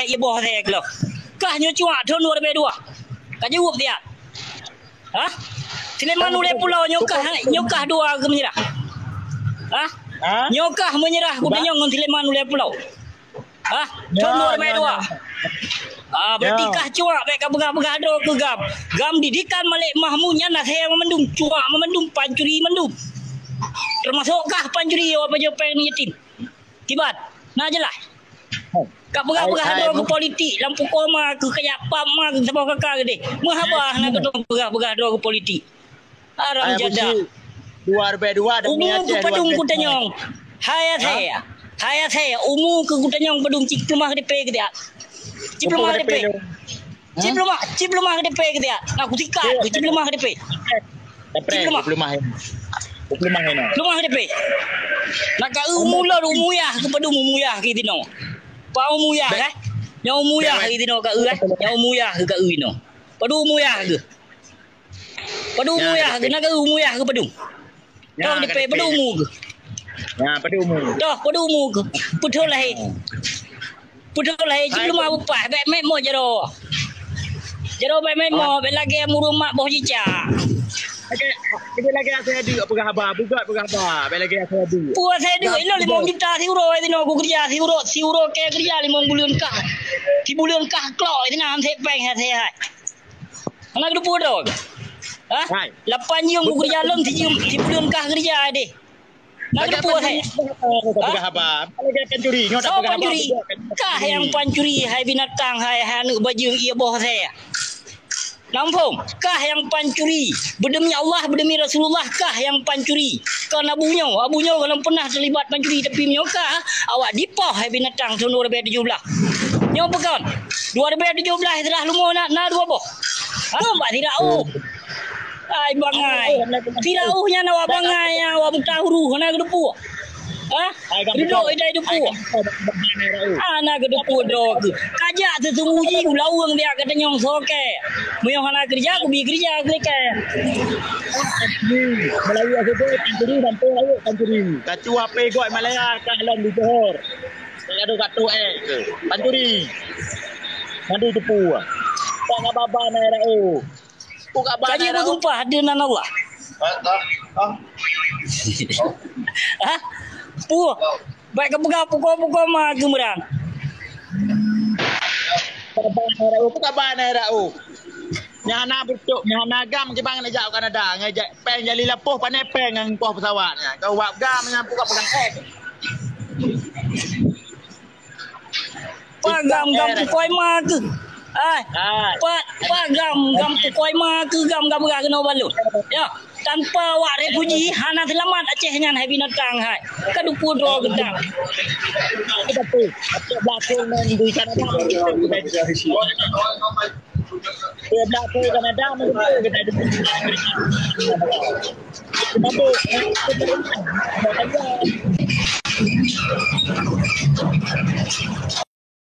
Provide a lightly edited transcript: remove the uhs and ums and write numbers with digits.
ya boh saya kalau. Kah nyo cua thon 2 Kah jawab dia. Hah? Sleman ule pulau nyokah 2 ke menyerah. Hah? Nyokah menyerah kuda nyong Sleman ule pulau. Hah? Thon 2 berarti kah cua baik ka begah-begah do ke gam didikan malik mahmunya nah saya memendung cua memendung pancuri mendung. Termasuk kah pancuri apa je peng yatim. Kibat. Nah jelas. Kak begah-begah do ke politik lampu koma ke kayak pam ke sebab kakak gede. Mahabah nak ke begah-begah do ke politik. Aram jada. 2 dan Umu ke padung ku tanyong. Hai saya umu ke ku tanyong padung cik rumah DP ke dia. Cip rumah DP. Cip rumah DP ke dia. Nak ku tikat cip rumah DP. Rumah DP. Nak ka umu lah umu ya ke padung umu ya ke tino. Pa umu ya kan? Yang umu ya ke tino ka kan? Yang umu ya ke ka no. Padung umu ya ke. Padung umu ya ke nak umu ya ke padung. Kau DP padung umu ke. Ya, pada umur. Dah, pada umur ke. Putul lah. Cik belum apa pak. Baik mek mo jero. Jero baik mek mo. Baik lagi muru mak boh cicak. Lagi saya di apa khabar? Buka khabar. Baik lagi saya di. Puas saya di. Ilo 5 juta siuro itu no aku kerja siuro ke kerja 5 bulan kah. 10 bulan kah klok itu nak saya peng saya. Anak tu pudo. Hah? 8 jam aku kerja lom 10 bulan kah kerja deh. Nak puas saya. Apa? Lagi pencuri. Oh pencuri. Kah yang pencuri hai binatang hai anu baju ia boh saya. Lampung. Kah yang pencuri. Berdemi Allah, berdemi Rasulullah kah yang pencuri. Kan abunya kalau pernah terlibat pencuri tapi kah awak dipoh hai binatang tahun 2017. Nyo pekan. 2017 telah lumo nak 2 boh. Nampak tidak ai bangai. Tidak nya awak bangai awak muka huru nak kedepu. Duduk idai depu. Anak kedepu dog. Kajak sesungguhnya ku lawang dia kata nyong soke. Muyong anak kerja ku bi kerja kleke. Melayu ACB pencuri dan pencuri. Kacua pegoi Malaya kalan di Johor. Ada katu pencuri. Mandi depu. Tak ngababa na rao. Kaji bersumpah dengan Allah. Hah? Pu. Baik pukul mah gemeran. Kabar na rao. Nyana betuk, nyana gam ke bang ngajak Kanada, ngajak peng jali lepuh pandai peng ngan poh pesawatnya. Kau wak gam dengan puka pegang Pagam pukoi mah ke. Pak gam pukoi mah ke gam kena balut. Ya, tanpa wak refuji hana selamat Aceh ngan hai binatang hai. Kadupu dro gedang. Betul. Belakang dan di Kanada. Dia belakang Kanada kita ada.